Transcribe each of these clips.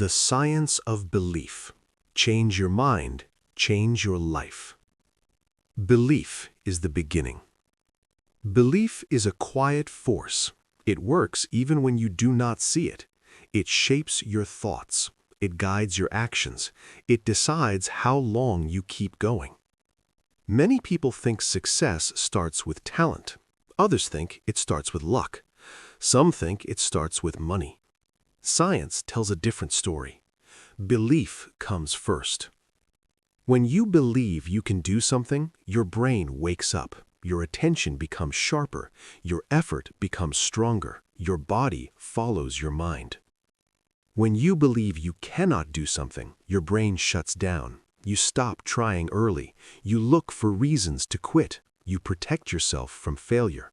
The science of belief. Change your mind, change your life. Belief is the beginning. Belief is a quiet force. It works even when you do not see it. It shapes your thoughts. It guides your actions. It decides how long you keep going. Many people think success starts with talent. Others think it starts with luck. Some think it starts with money. Science tells a different story. Belief comes first. When you believe you can do something, your brain wakes up. Your attention becomes sharper. Your effort becomes stronger. Your body follows your mind. When you believe you cannot do something, your brain shuts down. You stop trying early. You look for reasons to quit. You protect yourself from failure.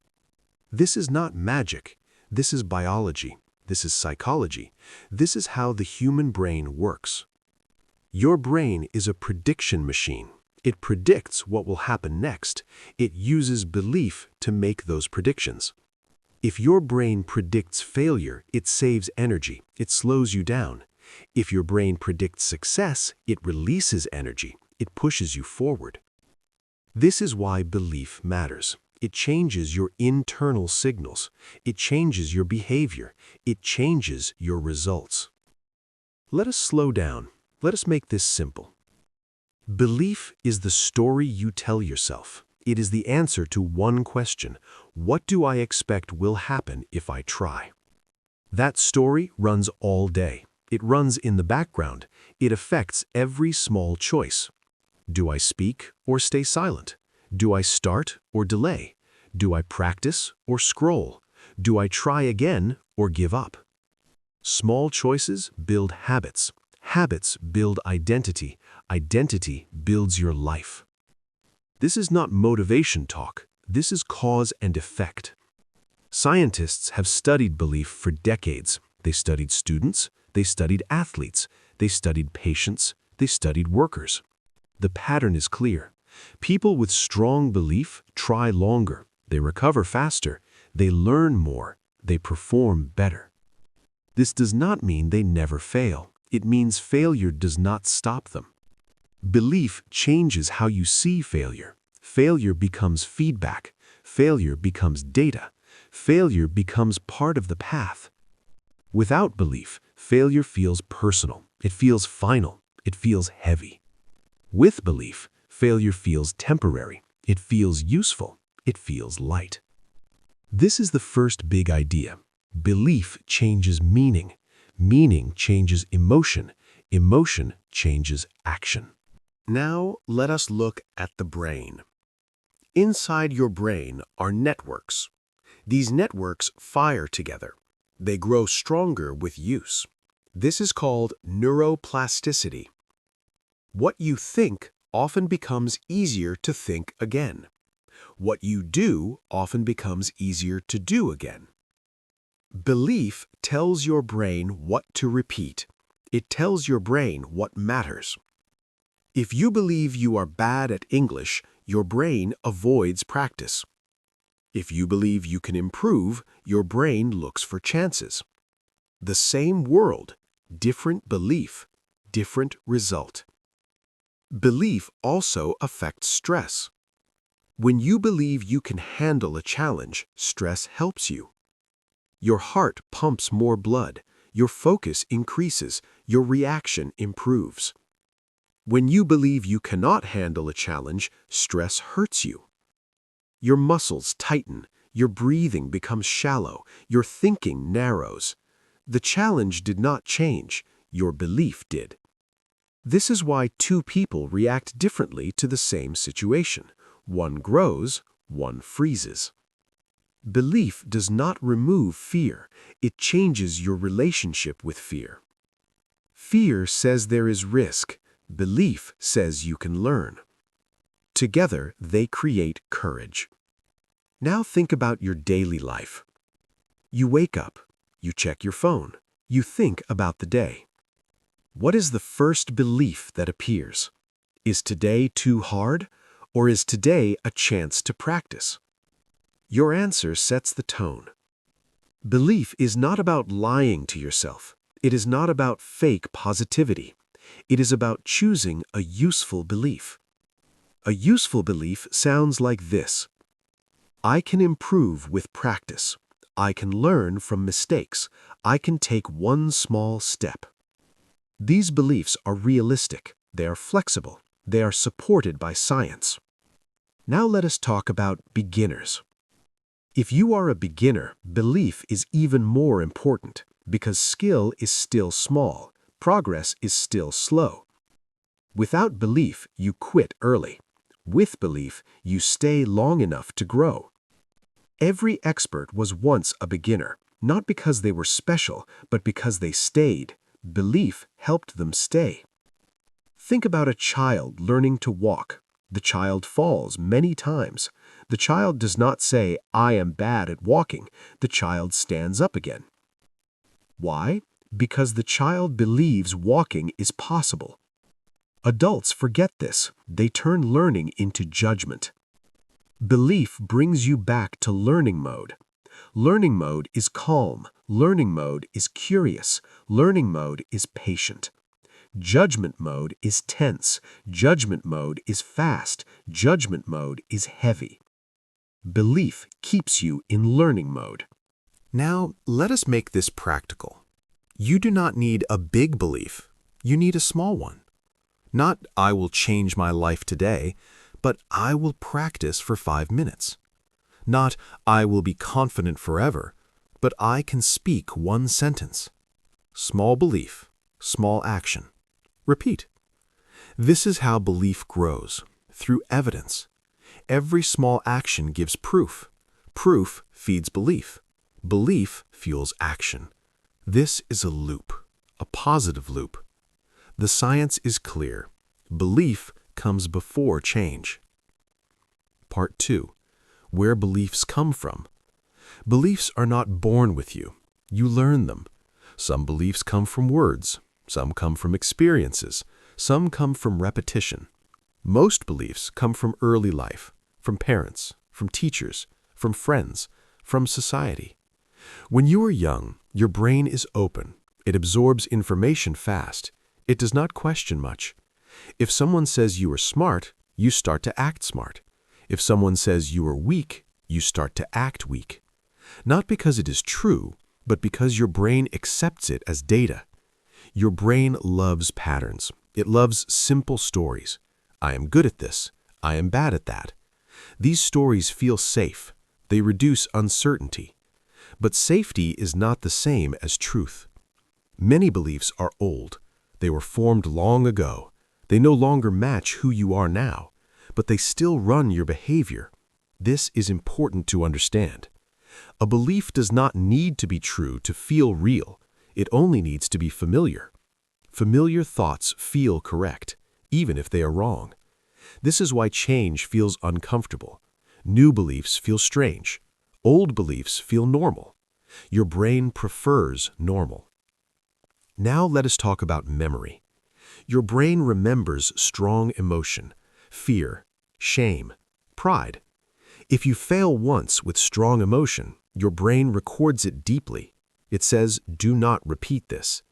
This is not magic. This is biology. This is psychology. This is how the human brain works. Your brain is a prediction machine. It predicts what will happen next. It uses belief to make those predictions. If your brain predicts failure, it saves energy. It slows you down. If your brain predicts success, it releases energy. It pushes you forward. This is why belief matters. It changes your internal signals. It changes your behavior. It changes your results. Let us slow down. Let us make this simple. Belief is the story you tell yourself. It is the answer to one question: what do I expect will happen if I try? That story runs all day. It runs in the background. It affects every small choice. Do I speak or stay silent? Do I start or delay? Do I practice or scroll? Do I try again or give up? Small choices build habits. Habits build identity. Identity builds your life. This is not motivation talk. This is cause and effect. Scientists have studied belief for decades. They studied students. They studied athletes. They studied patients. They studied workers. The pattern is clear. People with strong belief try longer. They recover faster. They learn more. They perform better. This does not mean they never fail. It means failure does not stop them. Belief changes how you see failure. Failure becomes feedback. Failure becomes data. Failure becomes part of the path. Without belief, failure feels personal. It feels final. It feels heavy. With belief, failure feels temporary. It feels useful. It feels light. This is the first big idea. Belief changes meaning. Meaning changes emotion. Emotion changes action. Now, let us look at the brain. Inside your brain are networks. These networks fire together. They grow stronger with use. This is called neuroplasticity. What you think often becomes easier to think again. What you do often becomes easier to do again. Belief tells your brain what to repeat. It tells your brain what matters. If you believe you are bad at English, your brain avoids practice. If you believe you can improve, your brain looks for chances. The same world, different belief, different result. Belief also affects stress. When you believe you can handle a challenge, stress helps you. Your heart pumps more blood, your focus increases, your reaction improves. When you believe you cannot handle a challenge, stress hurts you. Your muscles tighten, your breathing becomes shallow, your thinking narrows. The challenge did not change, your belief did. This is why two people react differently to the same situation. One grows, one freezes. Belief does not remove fear. It changes your relationship with fear. Fear says there is risk. Belief says you can learn. Together, they create courage. Now think about your daily life. You wake up. You check your phone. You think about the day. What is the first belief that appears? Is today too hard? Or is today a chance to practice? Your answer sets the tone. Belief is not about lying to yourself. It is not about fake positivity. It is about choosing a useful belief. A useful belief sounds like this: I can improve with practice. I can learn from mistakes. I can take one small step. These beliefs are realistic. They are flexible. They are supported by science. Now let us talk about beginners. If you are a beginner, belief is even more important because skill is still small. Progress is still slow. Without belief, you quit early. With belief, you stay long enough to grow. Every expert was once a beginner, not because they were special, but because they stayed. Belief helped them stay. Think about a child learning to walk. The child falls many times. The child does not say, "I am bad at walking." The child stands up again. Why? Because the child believes walking is possible. Adults forget this. They turn learning into judgment. Belief brings you back to learning mode. Learning mode is calm. Learning mode is curious. Learning mode is patient. Judgment mode is tense. Judgment mode is fast. Judgment mode is heavy. Belief keeps you in learning mode. Now, let us make this practical. You do not need a big belief. You need a small one. Not, "I will change my life today," but "I will practice for 5 minutes." Not, "I will be confident forever," but "I can speak one sentence." Small belief, small action. Repeat. This is how belief grows, through evidence. Every small action gives proof. Proof feeds belief. Belief fuels action. This is a loop, a positive loop. The science is clear. Belief comes before change. Part 2. Where beliefs come from. Beliefs are not born with you. You learn them. Some beliefs come from words. Some come from experiences. Some come from repetition. Most beliefs come from early life, from parents, from teachers, from friends, from society. When you are young, your brain is open. It absorbs information fast. It does not question much. If someone says you are smart, you start to act smart. If someone says you are weak, you start to act weak. Not because it is true, but because your brain accepts it as data. Your brain loves patterns. It loves simple stories. I am good at this. I am bad at that. These stories feel safe. They reduce uncertainty. But safety is not the same as truth. Many beliefs are old. They were formed long ago. They no longer match who you are now, but they still run your behavior. This is important to understand. A belief does not need to be true to feel real. It only needs to be familiar. Familiar thoughts feel correct, even if they are wrong. This is why change feels uncomfortable. New beliefs feel strange. Old beliefs feel normal. Your brain prefers normal. Now let us talk about memory. Your brain remembers strong emotion, fear, shame, pride. If you fail once with strong emotion, your brain records it deeply. It says, "Do not repeat this."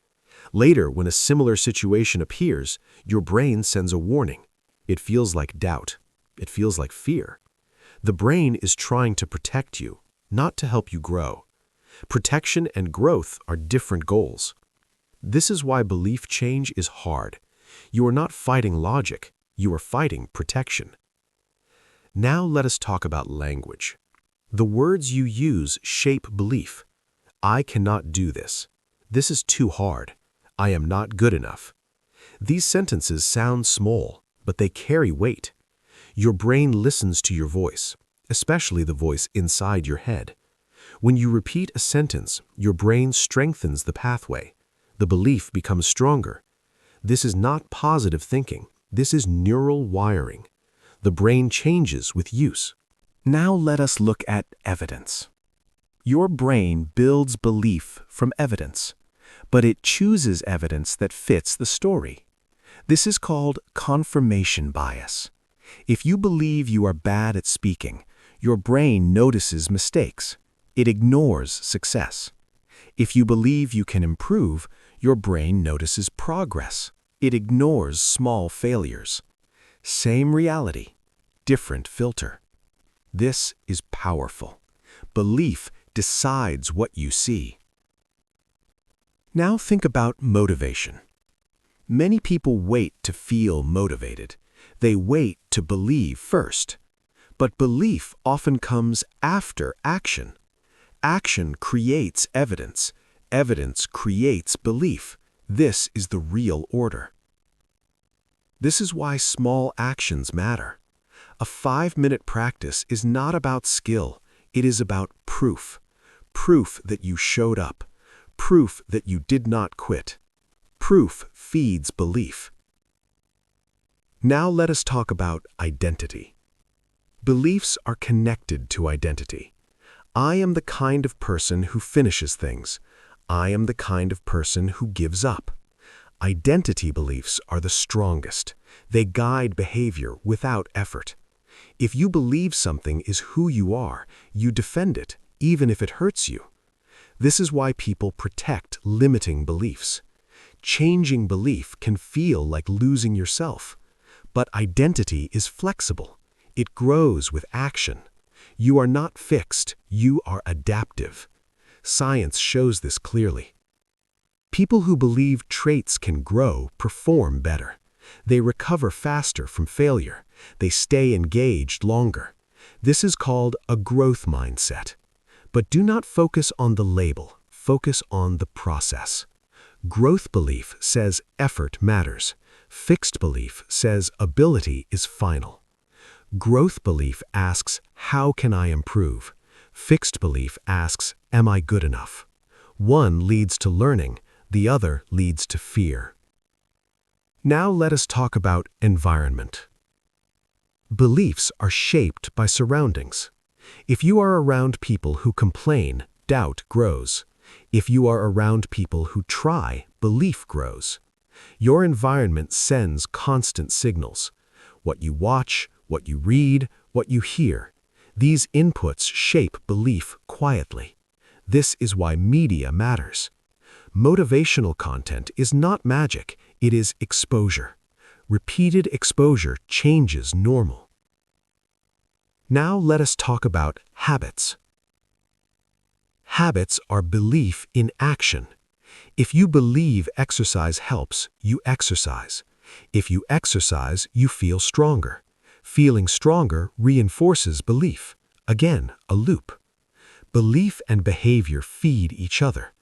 Later, when a similar situation appears, your brain sends a warning. It feels like doubt. It feels like fear. The brain is trying to protect you, not to help you grow. Protection and growth are different goals. This is why belief change is hard. You are not fighting logic. You are fighting protection. Now let us talk about language. The words you use shape belief. I cannot do this. This is too hard. I am not good enough. These sentences sound small, but they carry weight. Your brain listens to your voice, especially the voice inside your head. When you repeat a sentence, your brain strengthens the pathway. The belief becomes stronger. This is not positive thinking. This is neural wiring. The brain changes with use. Now let us look at evidence. Your brain builds belief from evidence, but it chooses evidence that fits the story. This is called confirmation bias. If you believe you are bad at speaking, your brain notices mistakes. It ignores success. If you believe you can improve, Your brain notices progress. It ignores small failures. Same reality, different filter. This is powerful. Belief decides what you see. Now think about motivation. Many people wait to feel motivated. They wait to believe first. But belief often comes after action. Action creates evidence. Evidence creates belief. This is the real order. This is why small actions matter. A 5-minute practice is not about skill. It is about proof. Proof that you showed up. Proof that you did not quit. Proof feeds belief. Now let us talk about identity. Beliefs are connected to identity. I am the kind of person who finishes things. I am the kind of person who gives up. Identity beliefs are the strongest. They guide behavior without effort. If you believe something is who you are, you defend it, even if it hurts you. This is why people protect limiting beliefs. Changing belief can feel like losing yourself. But identity is flexible. It grows with action. You are not fixed, you are adaptive. Science shows this clearly. People who believe traits can grow perform better. They recover faster from failure. They stay engaged longer. This is called a growth mindset. But do not focus on the label. Focus on the process. Growth belief says effort matters. Fixed belief says ability is final. Growth belief asks, how can I improve? Fixed belief asks, am I good enough? One leads to learning, the other leads to fear. Now let us talk about environment. Beliefs are shaped by surroundings. If you are around people who complain, doubt grows. If you are around people who try, belief grows. Your environment sends constant signals. What you watch, what you read, what you hear. These inputs shape belief quietly. This is why media matters. Motivational content is not magic, it is exposure. Repeated exposure changes normal. Now let us talk about habits. Habits are belief in action. If you believe exercise helps, you exercise. If you exercise, you feel stronger. Feeling stronger reinforces belief. Again, a loop. Belief and behavior feed each other.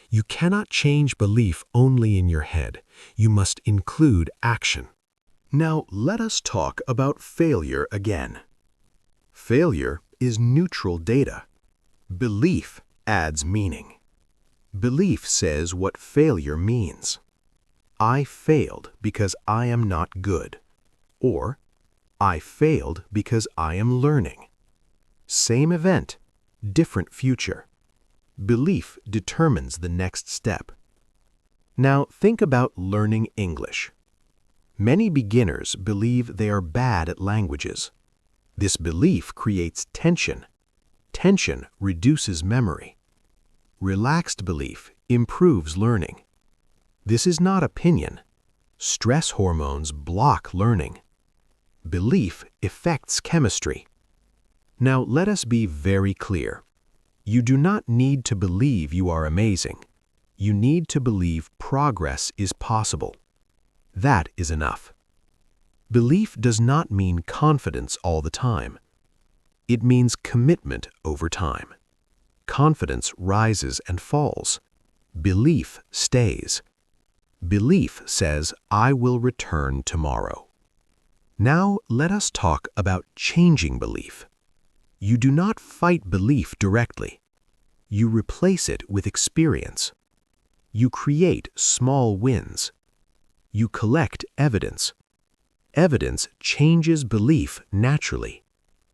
You cannot change belief only in your head. You must include action. Now let us talk about failure again. Failure is neutral data. Belief adds meaning. Belief says what failure means. I failed because I am not good. Or, I failed because I am learning. Same event, different future. Belief determines the next step. Now think about learning English. Many beginners believe they are bad at languages. This belief creates tension. Tension reduces memory. Relaxed belief improves learning. This is not opinion. Stress hormones block learning. Belief affects chemistry. Now let us be very clear. You do not need to believe you are amazing. You need to believe progress is possible. That is enough. Belief does not mean confidence all the time. It means commitment over time. Confidence rises and falls. Belief stays. Belief says, I will return tomorrow. Now let us talk about changing belief. You do not fight belief directly. You replace it with experience. You create small wins. You collect evidence. Evidence changes belief naturally.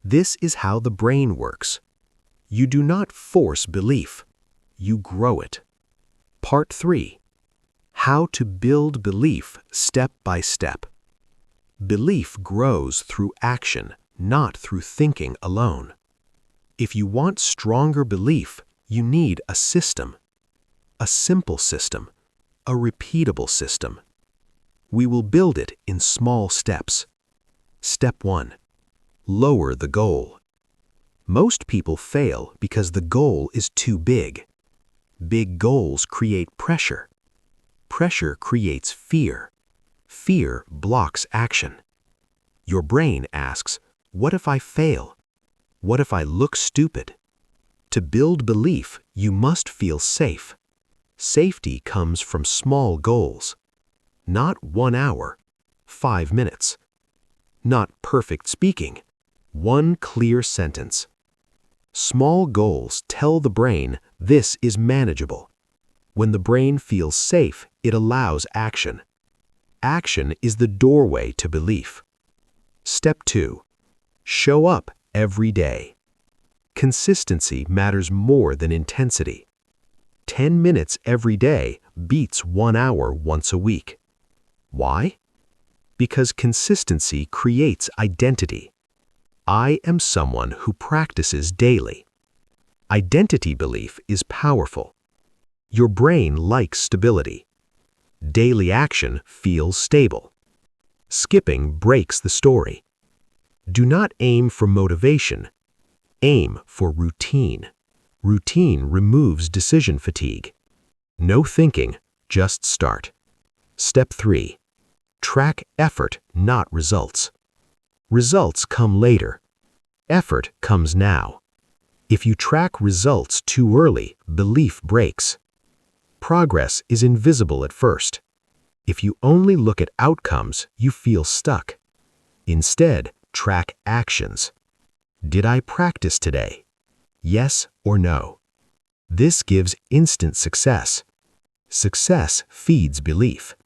This is how the brain works. You do not force belief. You grow it. Part 3. How to build belief step by step. Belief grows through action, not through thinking alone. If you want stronger belief, you need a system. A simple system. a repeatable system. We will build it in small steps. Step 1. Lower the goal. Most people fail because the goal is too big. Big goals create pressure. Pressure creates fear. Fear blocks action. Your brain asks, "What if I fail? What if I look stupid?" To build belief, you must feel safe. Safety comes from small goals. Not 1 hour, 5 minutes. Not perfect speaking, 1 clear sentence. Small goals tell the brain this is manageable. When the brain feels safe, it allows action. Action is the doorway to belief. Step 2. Show up every day. Consistency matters more than intensity. 10 minutes every day beats 1 hour once a week. Why? Because consistency creates identity. I am someone who practices daily. Identity belief is powerful. Your brain likes stability. Daily action feels stable. Skipping breaks the story. Do not aim for motivation. Aim for routine. Routine removes decision fatigue. No thinking, just start. Step 3. Track effort, not results. Results come later. Effort comes now. If you track results too early, belief breaks. Progress is invisible at first. If you only look at outcomes, you feel stuck. Instead, track actions. Did I practice today? Yes or no? This gives instant success. Success feeds belief.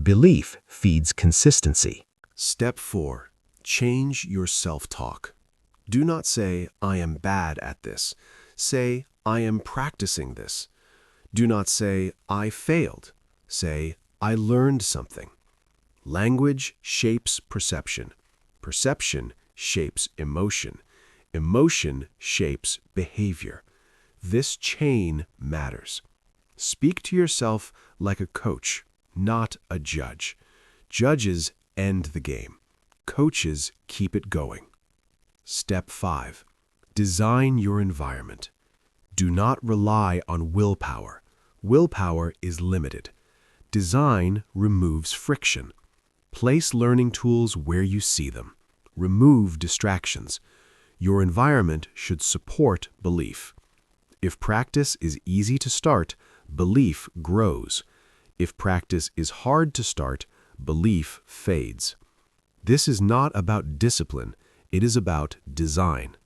Belief feeds consistency. Step 4. Change your self-talk. Do not say, "I am bad at this." Say, "I am practicing this." Do not say, "I failed." Say, "I learned something." Language shapes perception. Perception shapes emotion. Emotion shapes behavior. This chain matters. Speak to yourself like a coach, not a judge. Judges end the game. Coaches keep it going. Step 5. Design your environment. Do not rely on willpower. Willpower is limited. Design removes friction. Place learning tools where you see them. Remove distractions. Your environment should support belief. If practice is easy to start, belief grows. If practice is hard to start, belief fades. This is not about discipline, it is about design.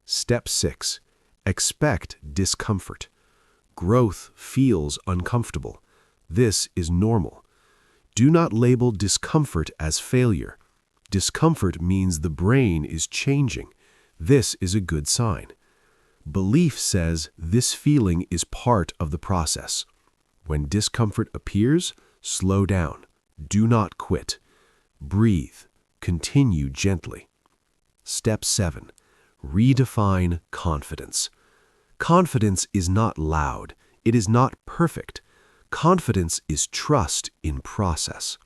Step 6. Expect discomfort. Growth feels uncomfortable. This is normal. Do not label discomfort as failure. Discomfort means the brain is changing. This is a good sign. Belief says this feeling is part of the process. When discomfort appears, slow down. Do not quit. Breathe. Continue gently. Step 7. Redefine confidence. Confidence is not loud. It is not perfect. Confidence is trust in process.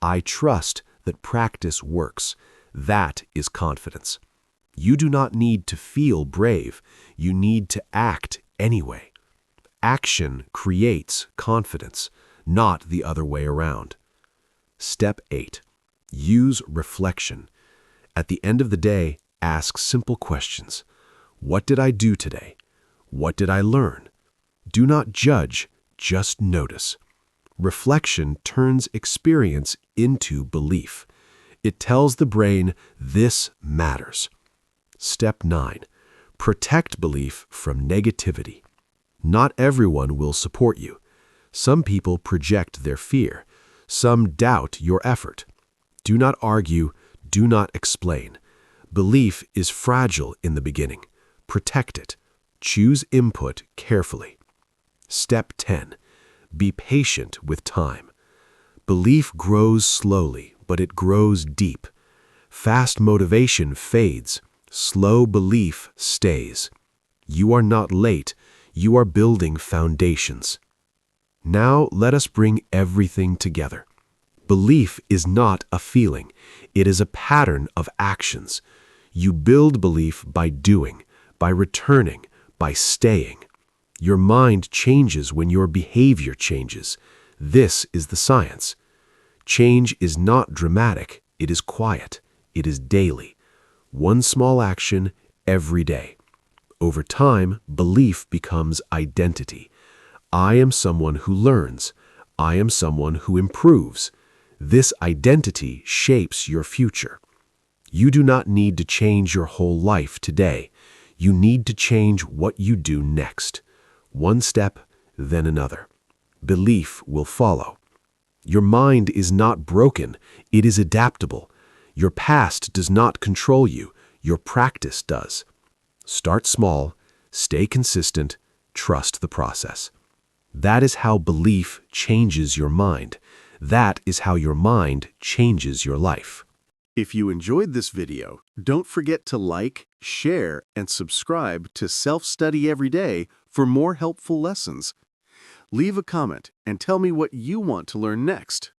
I trust that practice works. That is confidence. You do not need to feel brave. You need to act anyway. Action creates confidence, not the other way around. Step 8. Use reflection. At the end of the day, ask simple questions. What did I do today? What did I learn? Do not judge, just notice. Reflection turns experience into belief. It tells the brain this matters. Step 9. Protect belief from negativity. Not everyone will support you. Some people project their fear. Some doubt your effort. Do not argue. Do not explain. Belief is fragile in the beginning. Protect it. Choose input carefully. Step 10. Be patient with time. Belief grows slowly, but it grows deep. Fast motivation fades. Slow belief stays. You are not late. You are building foundations. Now let us bring everything together. Belief is not a feeling. It is a pattern of actions. You build belief by doing, by returning, by staying. Your mind changes when your behavior changes. This is the science. Change is not dramatic. It is quiet. It is daily. One small action every day. Over time, belief becomes identity. I am someone who learns. I am someone who improves. This identity shapes your future. You do not need to change your whole life today. You need to change what you do next. One step, then another. Belief will follow. Your mind is not broken. It is adaptable. Your past does not control you. Your practice does. Start small, stay consistent, trust the process. That is how belief changes your mind. That is how your mind changes your life. If you enjoyed this video, don't forget to like, share, and subscribe to Self-Study Every Day for more helpful lessons. Leave a comment and tell me what you want to learn next.